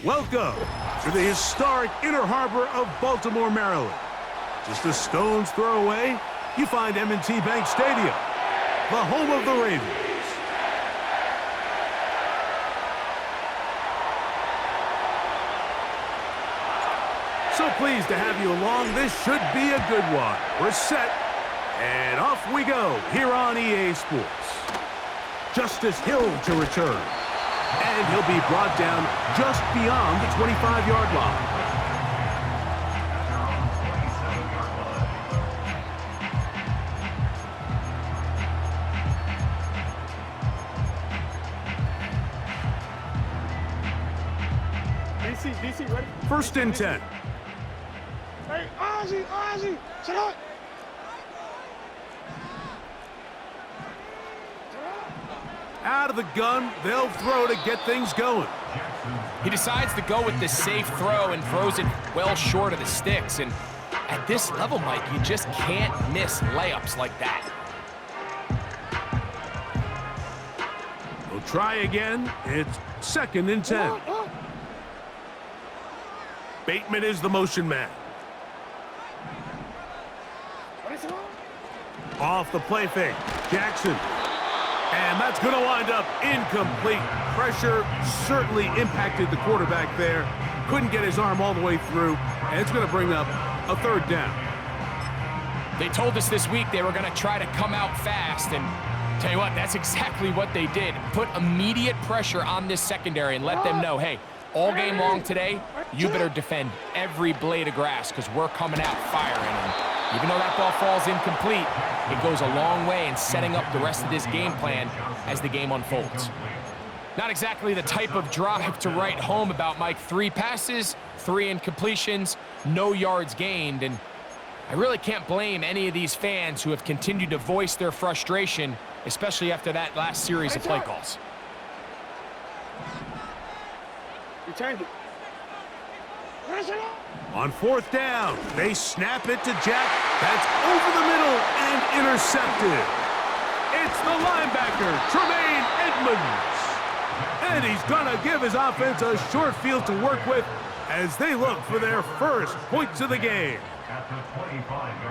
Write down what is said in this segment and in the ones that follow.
Welcome to the historic Inner Harbor of Baltimore, Maryland. Just a stone's throw away, you find M&T Bank Stadium, the home of the Ravens. So pleased to have you along. This should be a good one. We're set, and off we go here on EA Sports. Justice Hill to return. And he'll be brought down just beyond the 25-yard line. DC, ready? First and 10. Hey, Ozzy, shut up. Out of the gun, they'll throw to get things going. He decides to go with the safe throw and throws it well short of the sticks. And at this level, Mike, you just can't miss layups like that. We'll try again. It's second and 10. Bateman is the motion man. Off the play fake. Jackson. And that's going to wind up incomplete. Pressure certainly impacted the quarterback there. Couldn't get his arm all the way through. And it's going to bring up a third down. They told us this week they were going to try to come out fast. And tell you what, that's exactly what they did. Put immediate pressure on this secondary and let them know, hey, all game long today, you better defend every blade of grass because we're coming out firing. And even though that ball falls incomplete, it goes a long way in setting up the rest of this game plan as the game unfolds. Not exactly the type of drive to write home about, Mike. 3 passes, 3 incompletions, no yards gained. And I really can't blame any of these fans who have continued to voice their frustration, especially after that last series of play calls. Returned it. On fourth down, they snap it to Jack. That's over the middle and intercepted. It's the linebacker, Tremaine Edmonds. And he's going to give his offense a short field to work with as they look for their first points of the game.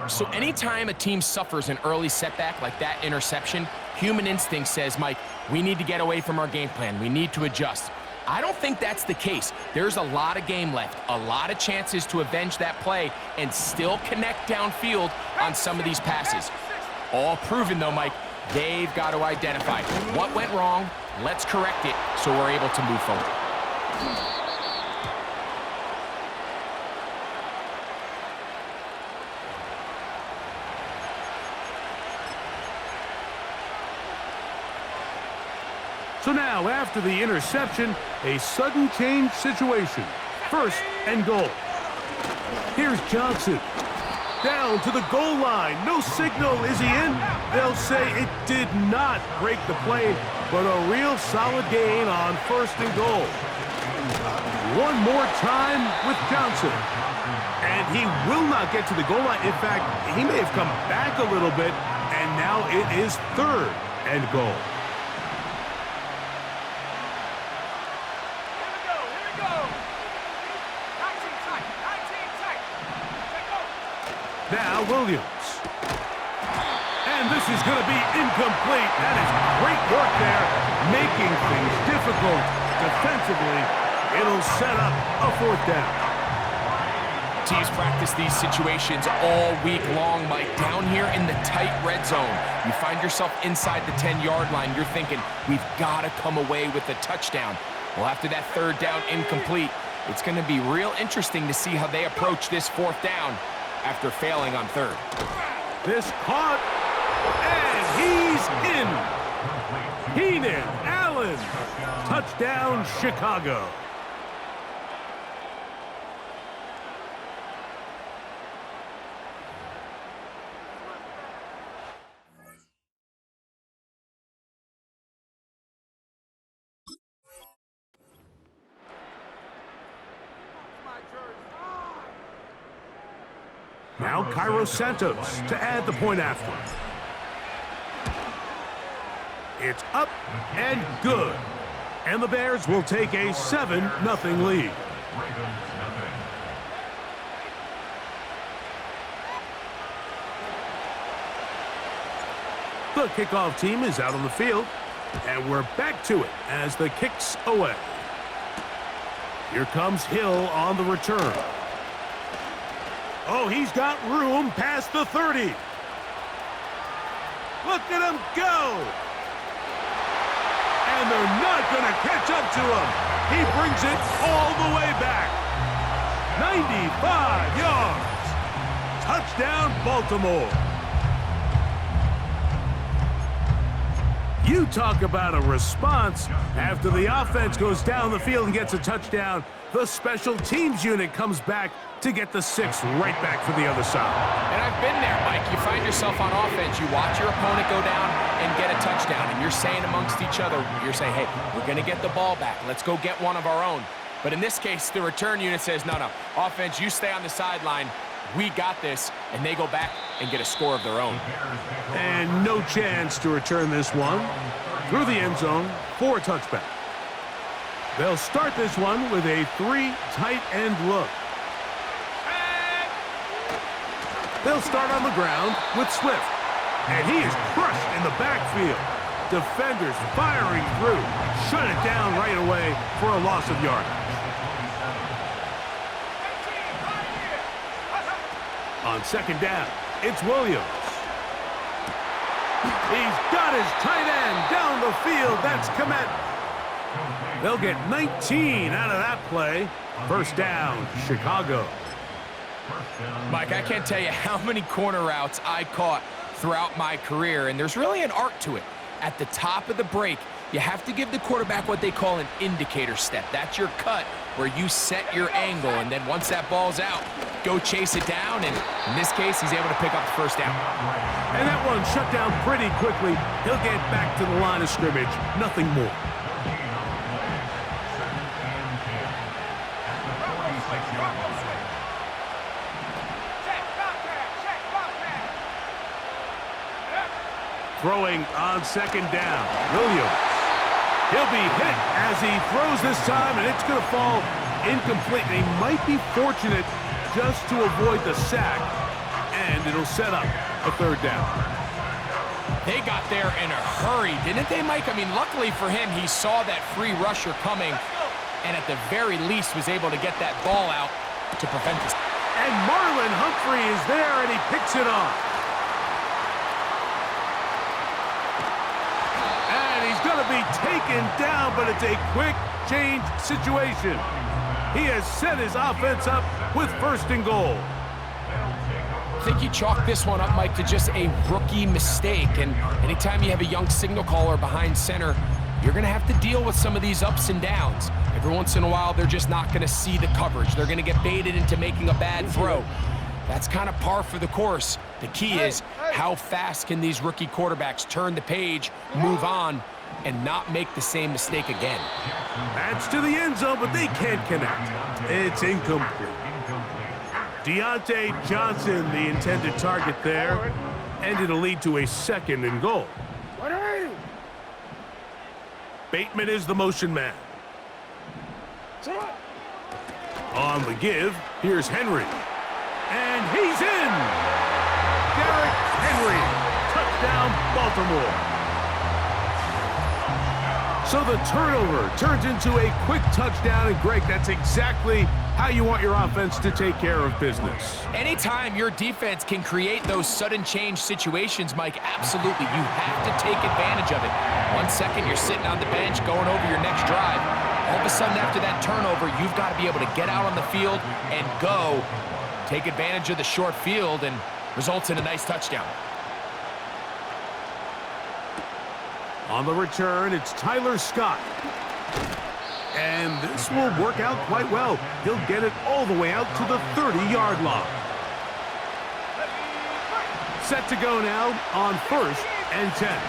So anytime a team suffers an early setback like that interception, human instinct says, Mike, we need to get away from our game plan. We need to adjust. I don't think that's the case. There's a lot of game left, a lot of chances to avenge that play and still connect downfield on some of these passes. All proven, though, Mike, they've got to identify what went wrong, let's correct it so we're able to move forward. So now, after the interception, a sudden change situation. First and goal. Here's Johnson. Down to the goal line. No signal. Is he in? They'll say it did not break the play, but a real solid gain on first and goal. One more time with Johnson. And he will not get to the goal line. In fact, he may have come back a little bit, and now it is third and goal. Now Williams. And this is going to be incomplete. That is great work there, making things difficult defensively. It'll set up a fourth down. Teams practice these situations all week long, Mike. Down here in the tight red zone, you find yourself inside the 10-yard line. You're thinking, we've got to come away with a touchdown. Well, after that third down incomplete, it's going to be real interesting to see how they approach this fourth down after failing on third. This caught, and he's in. Heenan Allen, touchdown Chicago. Now Cairo Santos to add the point after. It's up and good. And the Bears will take a 7-0 lead. The kickoff team is out on the field, and we're back to it as the kick's away. Here comes Hill on the return. Oh, he's got room past the 30. Look at him go! And they're not going to catch up to him. He brings it all the way back. 95 yards. Touchdown, Baltimore. You talk about a response. After the offense goes down the field and gets a touchdown, the special teams unit comes back to get the 6 right back for the other side. And I've been there, Mike. You find yourself on offense, you watch your opponent go down and get a touchdown, and you're saying amongst each other, you're saying, hey, we're going to get the ball back. Let's go get one of our own. But in this case, the return unit says, no, offense, you stay on the sideline. We got this, and they go back and get a score of their own. And no chance to return this one through the end zone for a touchback. They'll start this one with a 3 tight end look. They'll start on the ground with Swift, and he is crushed in the backfield. Defenders firing through, shut it down right away for a loss of yardage. On second down, it's Williams. He's got his tight end down the field. That's Komet. They'll get 19 out of that play. First down, Chicago. Mike, I can't tell you how many corner routes I caught throughout my career, and there's really an art to it. At the top of the break, you have to give the quarterback what they call an indicator step. That's your cut where you set your angle, and then once that ball's out, go chase it down, and in this case, he's able to pick up the first down. And that one shut down pretty quickly. He'll get back to the line of scrimmage, nothing more. Throwing on second down, Williams. He'll be hit as he throws this time, and it's going to fall incomplete. He might be fortunate just to avoid the sack, and it'll set up a third down. They got there in a hurry, didn't they, Mike? I mean, luckily for him, he saw that free rusher coming, and at the very least was able to get that ball out to prevent this. And Marlon Humphrey is there, and he picks it off. Going to be taken down, but it's a quick change situation. He has set his offense up with first and goal. I think you chalk this one up, Mike, to just a rookie mistake. And anytime you have a young signal caller behind center, you're going to have to deal with some of these ups and downs. Every once in a while, they're just not going to see the coverage. They're going to get baited into making a bad throw. That's kind of par for the course. The key is how fast can these rookie quarterbacks turn the page, move on, and not make the same mistake again. That's to the end zone, but they can't connect. It's incomplete. Deontay Johnson, the intended target there, and it'll lead to a second and goal. Bateman is the motion man. On the give, here's Henry. And he's in! Derrick Henry, touchdown Baltimore. So the turnover turns into a quick touchdown, and Greg, that's exactly how you want your offense to take care of business. Anytime your defense can create those sudden change situations, Mike, absolutely, you have to take advantage of it. 1 second, you're sitting on the bench going over your next drive. All of a sudden, after that turnover, you've got to be able to get out on the field and go, take advantage of the short field, and results in a nice touchdown. On the return, it's Tyler Scott. And this will work out quite well. He'll get it all the way out to the 30-yard line. Set to go now on 1st and 10.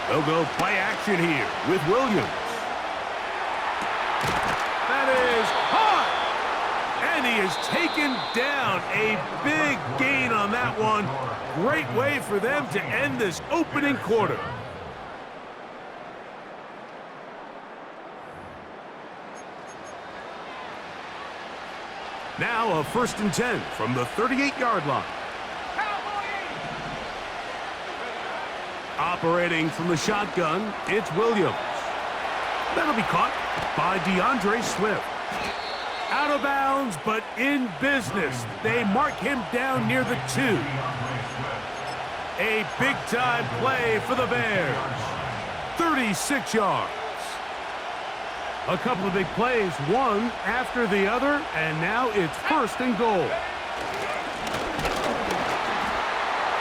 They'll go play action here with Williams. That is caught! And he is taken down. A big gain on that one. Great way for them to end this opening quarter. Now a 1st and 10 from the 38-yard line. Operating from the shotgun, it's Williams. That'll be caught by DeAndre Swift. Out of bounds, but in business. They mark him down near the 2. A big-time play for the Bears. 36 yards. A couple of big plays, one after the other, and now it's 1st and goal.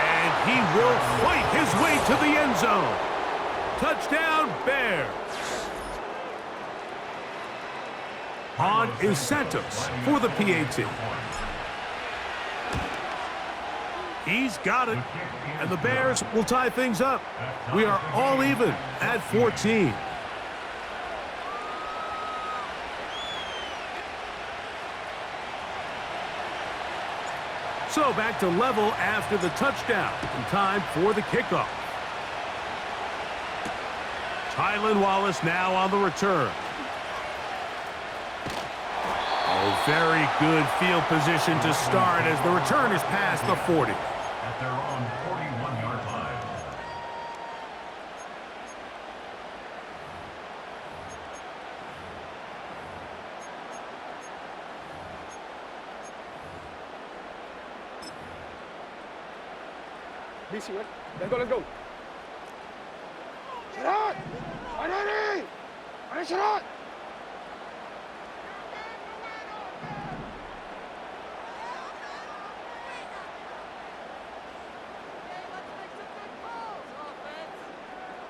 And he will fight his way to the end zone. Touchdown, Bears. On is Santos for the PAT. He's got it, and the Bears will tie things up. We are all even at 14. So back to level after the touchdown, and time for the kickoff. Tylan Wallace now on the return. Oh, very good field position to start as the return is past the 40. At their own 41-yard line. DC, right? Let's go, let's go. Shot! Shot!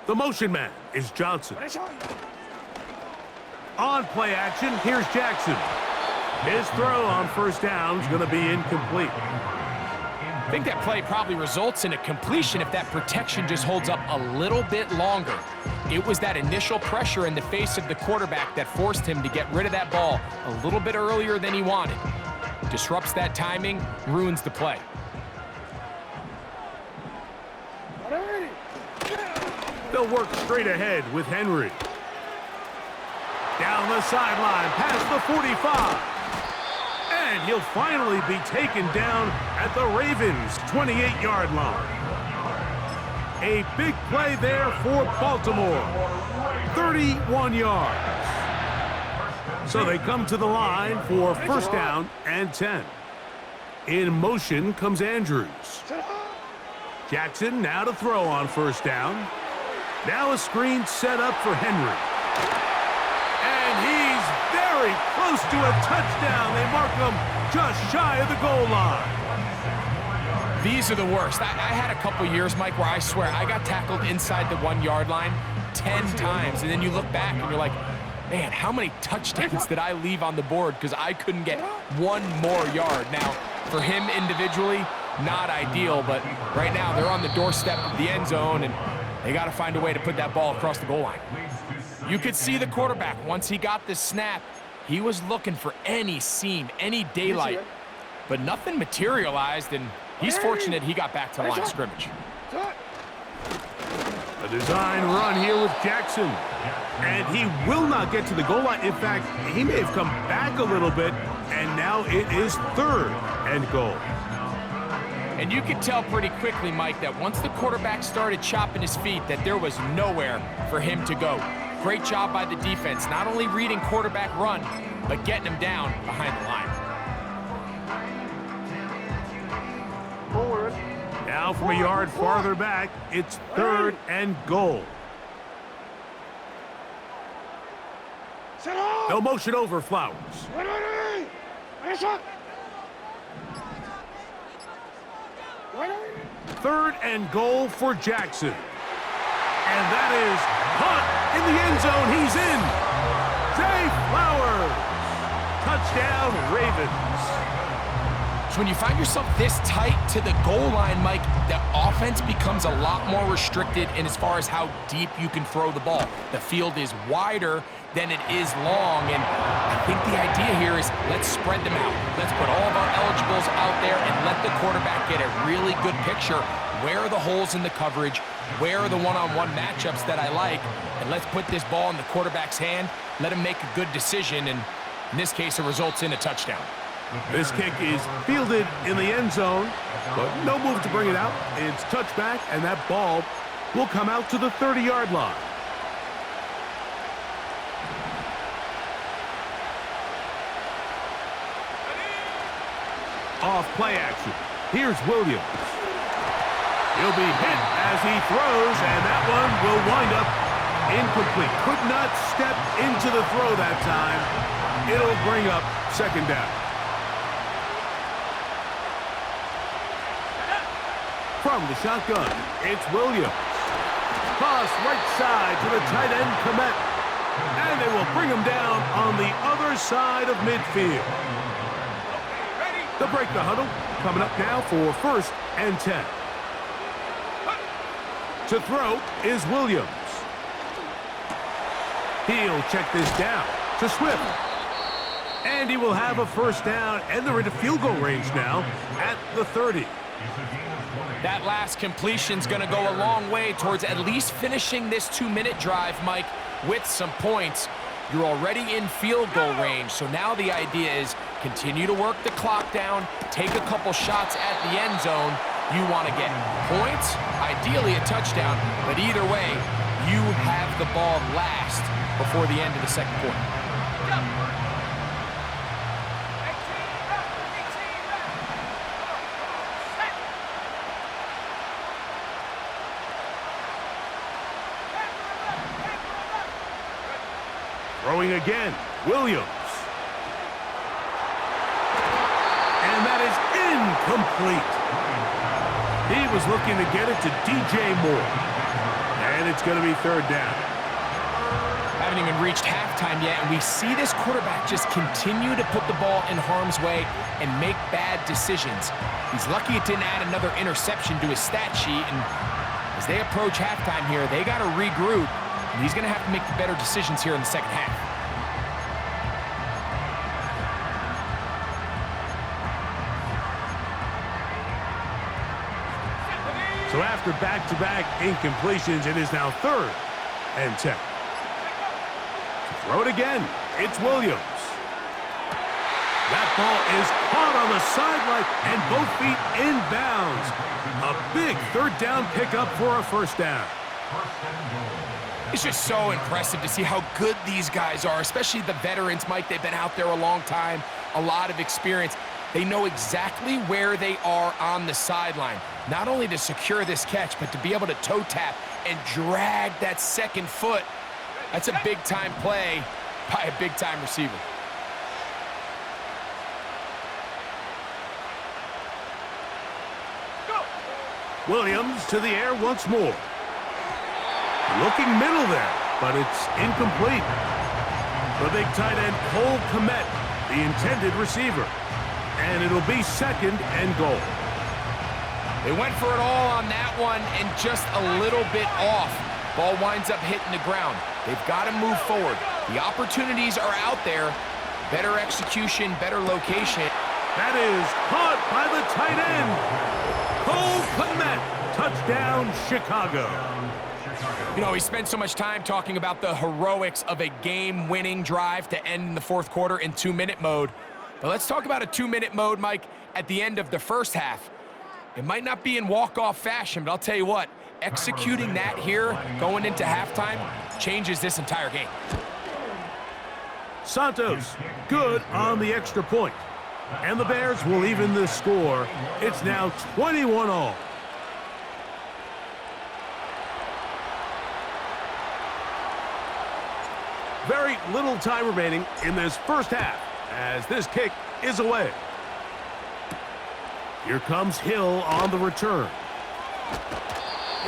The motion man is Johnson. On play action, here's Jackson. His throw on 1st down is going to be incomplete. I think that play probably results in a completion if that protection just holds up a little bit longer. It was that initial pressure in the face of the quarterback that forced him to get rid of that ball a little bit earlier than he wanted. Disrupts that timing, ruins the play. They'll work straight ahead with Henry. Down the sideline, past the 45. And he'll finally be taken down at the Ravens' 28-yard line. A big play there for Baltimore. 31 yards. So they come to the line for 1st down and 10. In motion comes Andrews. Jackson now to throw on 1st down. Now a screen set up for Henry. And he's very close to a touchdown. They mark him just shy of the goal line. These are the worst. I had a couple years, Mike, where I swear I got tackled inside the 1-yard line 10 times. And then you look back and you're like, man, how many touchdowns did I leave on the board because I couldn't get one more yard? Now, for him individually, not ideal, but right now they're on the doorstep of the end zone, and they got to find a way to put that ball across the goal line. You could see the quarterback, once he got the snap, he was looking for any seam, any daylight, but nothing materialized, and he's fortunate he got back to the line of scrimmage. A design run here with Jackson, and he will not get to the goal line. In fact, he may have come back a little bit, and now it is 3rd and goal. And you could tell pretty quickly, Mike, that once the quarterback started chopping his feet, that there was nowhere for him to go. Great job by the defense, not only reading quarterback run, but getting him down behind the line. Forward. Now from a yard farther back, it's 3rd and goal. They'll motion over Flowers. Shot! 3rd and goal for Jackson. And that is caught in the end zone. He's in. Zay Flowers. Touchdown, Ravens. So when you find yourself this tight to the goal line, Mike, the offense becomes a lot more restricted in as far as how deep you can throw the ball. The field is wider than it is long, and I think the idea here is let's spread them out. Let's put all of our eligibles out there and let the quarterback get a really good picture. Where are the holes in the coverage? Where are the one-on-one matchups that I like? And let's put this ball in the quarterback's hand, let him make a good decision, and in this case, it results in a touchdown. This kick is fielded in the end zone, but no move to bring it out. It's touchback, and that ball will come out to the 30-yard line. Off play action. Here's Williams. He'll be hit as he throws, and that one will wind up incomplete. Could not step into the throw that time. It'll bring up second down. From the shotgun, it's Williams. Toss right side to the tight end, Komet. And they will bring him down on the other side of midfield. They'll break the huddle. Coming up now for 1st and 10. To throw is Williams. He'll check this down to Swift. And he will have a first down, and they're into field goal range now at the 30. That last completion's going to go a long way towards at least finishing this 2-minute drive, Mike, with some points. You're already in field goal range, so now the idea is continue to work the clock down, take a couple shots at the end zone. You want to get points, ideally a touchdown, but either way, you have the ball last before the end of the second quarter. Throwing again, Williams. And that is incomplete. He was looking to get it to DJ Moore. And it's going to be third down. Haven't even reached halftime yet, and we see this quarterback just continue to put the ball in harm's way and make bad decisions. He's lucky it didn't add another interception to his stat sheet, and as they approach halftime here, they got to regroup. And he's going to have to make better decisions here in the second half. So after back-to-back incompletions, it is now 3rd and 10. Throw it again. It's Williams. That ball is caught on the sideline and both feet inbounds. A big third down pickup for a first down. It's just so impressive to see how good these guys are, especially the veterans, Mike. They've been out there a long time, a lot of experience. They know exactly where they are on the sideline, not only to secure this catch, but to be able to toe tap and drag that second foot. That's a big-time play by a big-time receiver. Williams to the air once more. Looking middle there, but it's incomplete. The big tight end, Cole Komet, the intended receiver. And it'll be 2nd and goal. They went for it all on that one and just a little bit off. Ball winds up hitting the ground. They've got to move forward. The opportunities are out there. Better execution, better location. That is caught by the tight end. Cole Komet, touchdown Chicago. You know, we spent so much time talking about the heroics of a game-winning drive to end in the 4th quarter in 2-minute mode. But let's talk about a 2-minute mode, Mike, at the end of the first half. It might not be in walk-off fashion, but I'll tell you what, executing that here going into halftime changes this entire game. Santos, good on the extra point. And the Bears will even the score. It's now 21-all. Very little time remaining in this first half as this kick is away. Here comes Hill on the return.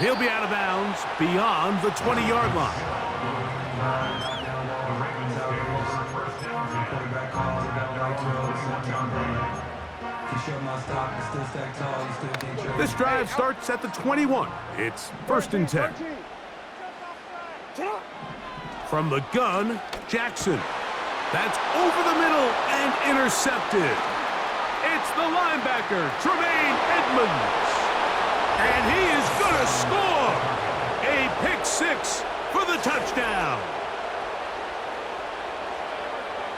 He'll be out of bounds beyond the 20-yard line. This drive starts at the 21. It's 1st and 10. From the gun, Jackson. That's over the middle and intercepted. It's the linebacker, Tremaine Edmonds. And he is going to score. A pick 6 for the touchdown.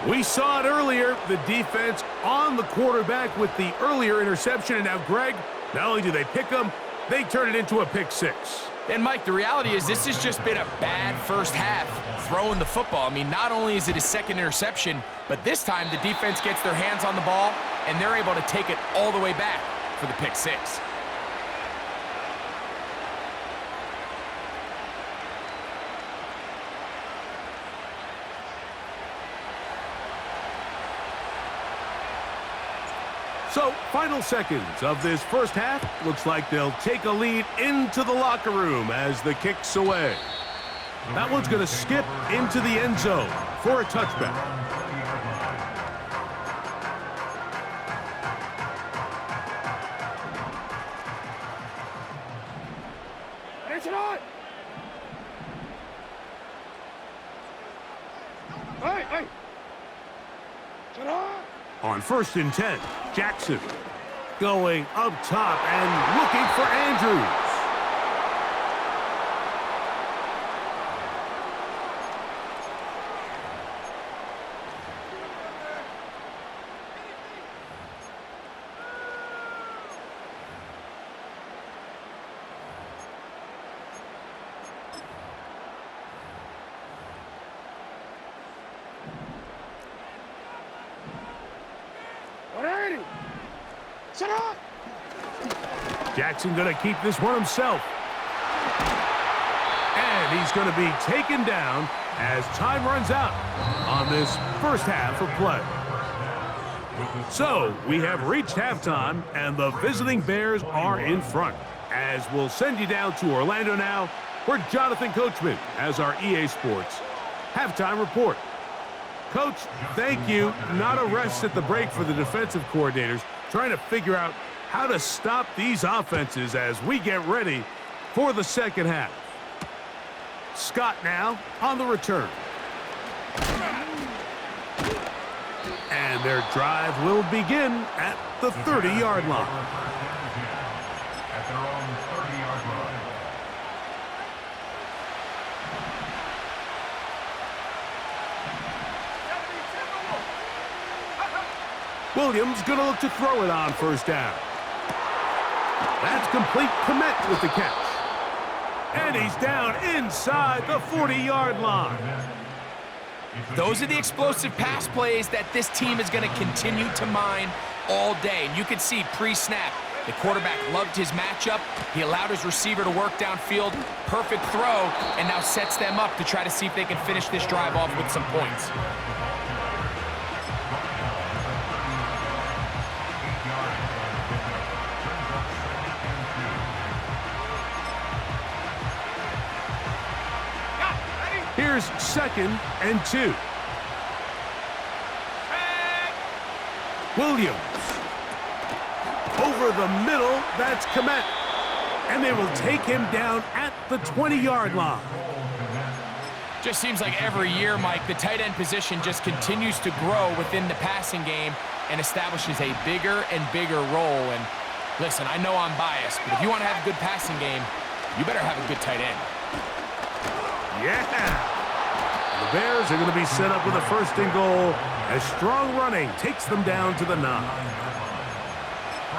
We saw it earlier, the defense on the quarterback with the earlier interception, and now Greg, not only do they pick him, they turn it into a pick six. And Mike, the reality is this has just been a bad first half throwing the football. I mean, not only is it his second interception, but this time the defense gets their hands on the ball and they're able to take it all the way back for the pick six. So, final seconds of this first half. Looks like they'll take a lead into the locker room as the kick's away. That one's going to skip into the end zone for a touchback. Attention on! Hey! Shut up! On 1st and 10, Jackson going up top and looking for Andrews. Shut up! Jackson going to keep this one himself. And he's going to be taken down as time runs out on this first half of play. So, we have reached halftime, and the visiting Bears are in front. As we'll send you down to Orlando now, where Jonathan Coachman has our EA Sports halftime report. Coach, thank you. Not a rest at the break for the defensive coordinators, trying to figure out how to stop these offenses as we get ready for the second half. Scott now on the return. And their drive will begin at the 30-yard line. At their own 30-yard line. Williams going to look to throw it on first down. That's complete. Komet with the catch. And he's down inside the 40-yard line. Those are the explosive pass plays that this team is going to continue to mine all day. And you can see pre-snap, the quarterback loved his matchup. He allowed his receiver to work downfield. Perfect throw, and now sets them up to try to see if they can finish this drive off with some points. Here's 2nd and 2. Williams. Over the middle, that's Komet. And they will take him down at the 20-yard line. Just seems like every year, Mike, the tight end position just continues to grow within the passing game and establishes a bigger and bigger role. And listen, I know I'm biased, but if you want to have a good passing game, you better have a good tight end. Yeah. The Bears are going to be set up with a 1st and goal as strong running takes them down to the 9.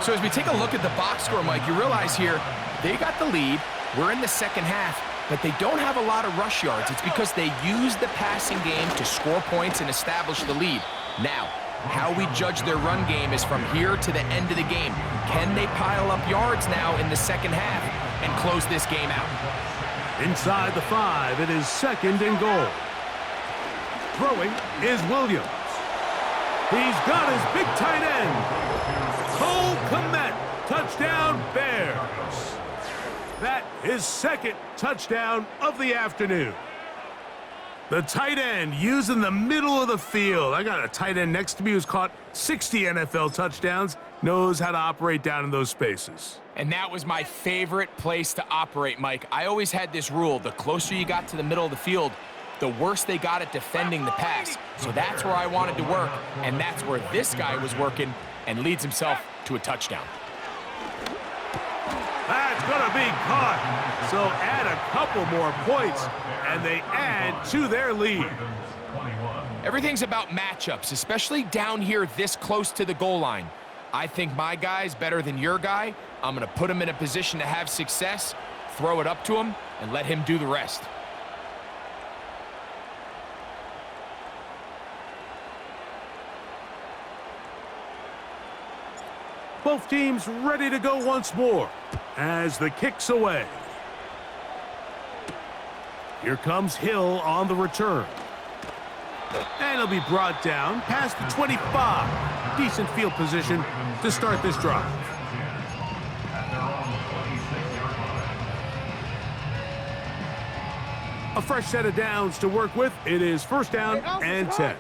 So as we take a look at the box score, Mike, you realize here they got the lead. We're in the second half, but they don't have a lot of rush yards. It's because they use the passing game to score points and establish the lead. Now, how we judge their run game is from here to the end of the game. Can they pile up yards now in the second half and close this game out? Inside the 5, it is 2nd and goal. Throwing is Williams. He's got his big tight end, Cole Komet. Touchdown, Bears. That is 2nd touchdown of the afternoon. The tight end using the middle of the field. I got a tight end next to me who's caught 60 NFL touchdowns, knows how to operate down in those spaces. And that was my favorite place to operate, Mike. I always had this rule: the closer you got to the middle of the field, the worse they got at defending the pass. So that's where I wanted to work, and that's where this guy was working and leads himself to a touchdown. That's going to be caught. So add a couple more points, and they add to their lead. 21. Everything's about matchups, especially down here this close to the goal line. I think my guy's better than your guy. I'm going to put him in a position to have success, throw it up to him, and let him do the rest. Both teams ready to go once more as the kick's away. Here comes Hill on the return. And he'll be brought down past the 25. Decent field position to start this drive. A fresh set of downs to work with. It is first down and 10.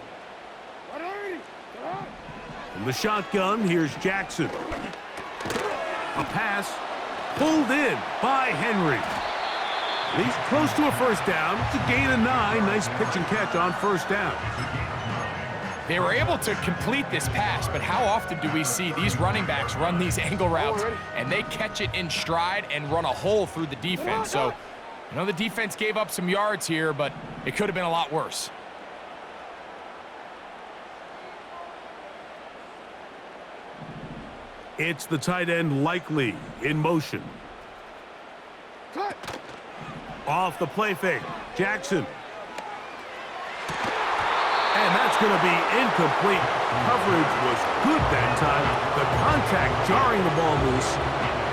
From the shotgun, here's Jackson. A pass pulled in by Henry. He's close to a first down. It's a gain of 9. Nice pitch and catch on first down. They were able to complete this pass, but how often do we see these running backs run these angle routes and they catch it in stride and run a hole through the defense? So, I know the defense gave up some yards here, but it could have been a lot worse. It's the tight end Likely in motion. Cut. Off the play fake, Jackson. And that's going to be incomplete. Coverage was good that time. The contact jarring the ball loose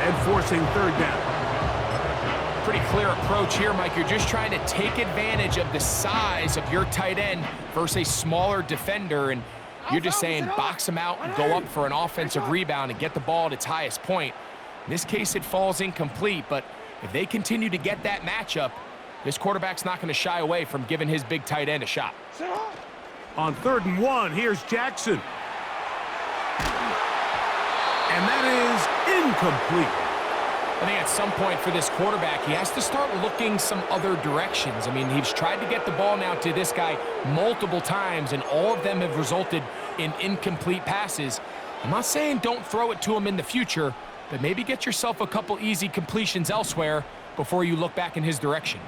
and forcing third down. Pretty clear approach here, Mike. You're just trying to take advantage of the size of your tight end versus a smaller defender, and you're just saying box him out and go up for an offensive rebound and get the ball at its highest point. In this case, it falls incomplete, but if they continue to get that matchup, this quarterback's not going to shy away from giving his big tight end a shot. On 3rd and 1, here's Jackson. And that is incomplete. I think at some point for this quarterback, he has to start looking some other directions. I mean, he's tried to get the ball now to this guy multiple times, and all of them have resulted in incomplete passes. I'm not saying don't throw it to him in the future, but maybe get yourself a couple easy completions elsewhere before you look back in his direction.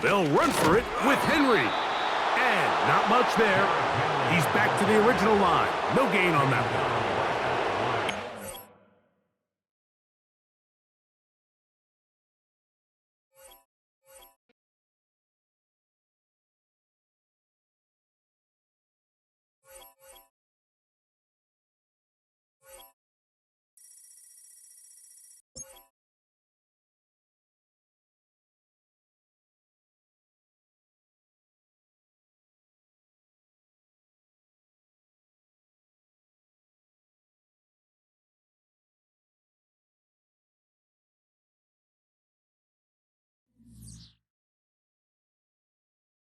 They'll run for it with Henry. And not much there. He's back to the original line. No gain on that one.